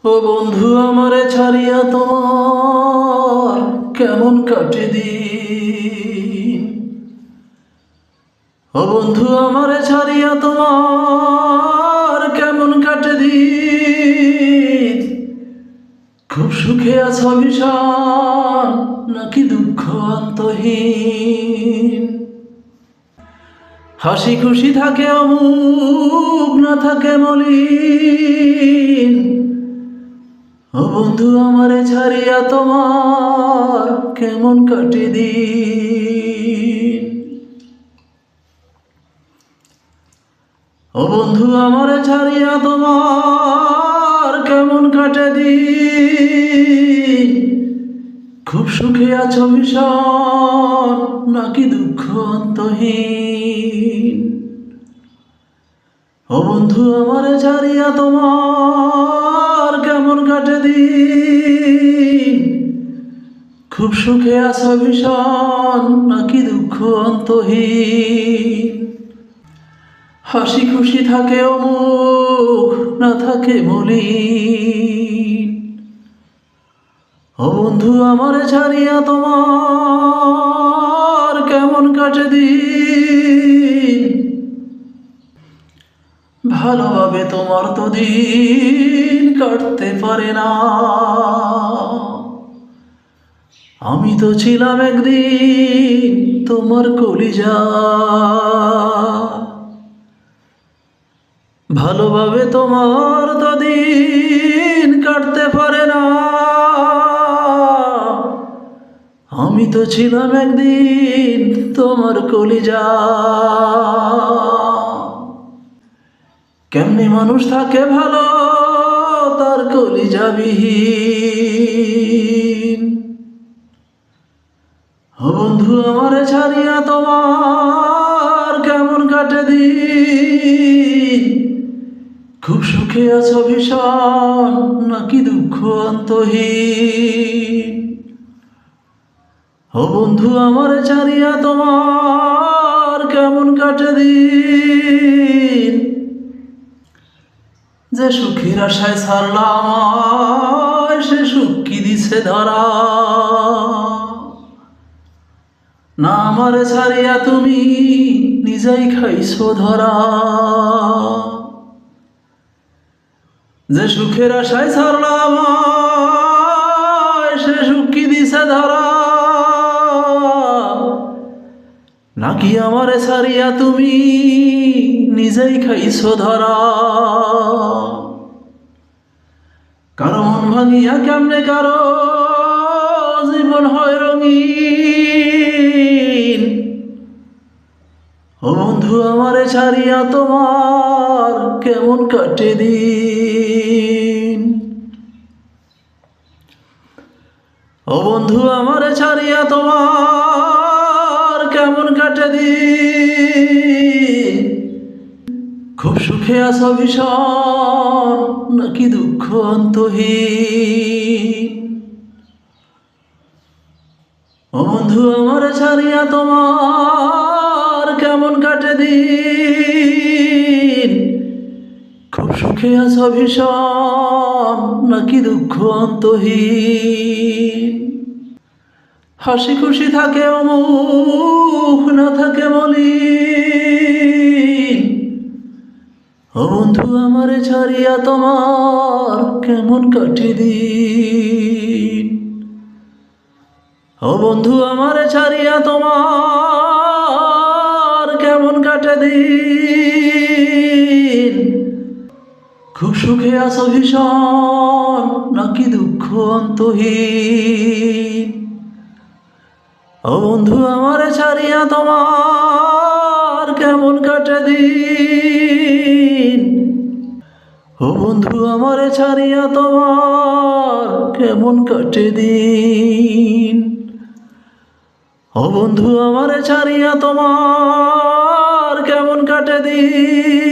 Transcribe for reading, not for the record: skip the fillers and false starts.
ও বন্ধু আমারে ছাড়িয়া তোমার কেমন কাটে দিন। ও বন্ধু আমারে ছাড়িয়া তোমার কেমন কাটে দিন। খুব সুখে আছো ভীষণ নাকি দুঃখ অন্তহীন। হাসি খুশি থাকে অমুক না থাকে মলিন। ও বন্ধু আমারে ছাড়িয়া তোমার কেমন কাটে দিন। ও বন্ধু আমারে ছাড়িয়া তোমার কেমন কাটে দিন। খুব সুখে আছো ভীষণ নাকি দুঃখ অন্তহীন। ও বন্ধু আমারে ছাড়িয়া তোমার কেমন কাটে দিন। খুব সুখে আছো ভীষণ নাকি দুঃখ অন্তহীন। হাসি খুশি থাকে অমুখ না থাকে মলিন। ও বন্ধু আমারে ছাড়িয়া তোমার কেমন কাটে দিন। ভালোভাবে তোমার তো দিন কাটতে পারে না। আমি তো ছিলাম একদিন তোমার কলিজা। ভালোভাবে তোমার তো দিন কাটতে পারে না। আমি তো ছিলাম একদিন তোমার কলিজা। কেমনি মানুষ থাকে ভালো তার কলিজাবিহীন। ও বন্ধু আমারে ছাড়িয়া তোমার কেমন কাটে দিন। খুব সুখে আছো ভীষণ নাকি দুঃখ অন্তহীন। ও বন্ধু আমারে ছাড়িয়া তোমার কেমন কাটে দিন। যে সুখের আশায় ছাড়লাম আমায় সে সুখ কি দিছে ধরা। না আমারে ছাড়িয়া তুমি নিজেই খাইছো ধরা। যে সুখের আশায় ছাড়লাম আমায় সে সুখ কি দিছে ধরা। নাকি আমারে ছাড়িয়া তুমি নিজেই খাইছো ধরা। কারো মন ভাঙিয়া কেমনে কারো জীবন হয় রঙিন। ও বন্ধু আমারে ছাড়িয়া তোমার কেমন কাটে দিন। ও বন্ধু আমারে ছাড়িয়া তোমার কেমন কাটে দিন। খুব সুখে আছো ভীষণ নাকি দুঃখ অন্তহীন। ও বন্ধু আমারে ছাড়িয়া তোমার কেমন কাটে দিন। খুব সুখে আছো ভীষণ নাকি দুঃখ অন্তহীন। হাসি খুশি থাকে অমুখ না থাকে মলিন। ও বন্ধু আমারে ছাড়িয়া তোমার কেমন কাটে দিন। ও বন্ধু আমারে ছাড়িয়া তোমার কেমন কাটে দিন। খুব সুখে আছো ভীষণ নাকি দুঃখ অন্তহীন। ও বন্ধু আমারে ছাড়িয়া তোমার কেমন কাটে দিন। ও বন্ধু আমারে ছাড়িয়া তোমার কেমন কাটে দিন। ও বন্ধু আমারে ছাড়িয়া তোমার কেমন কাটে দিন।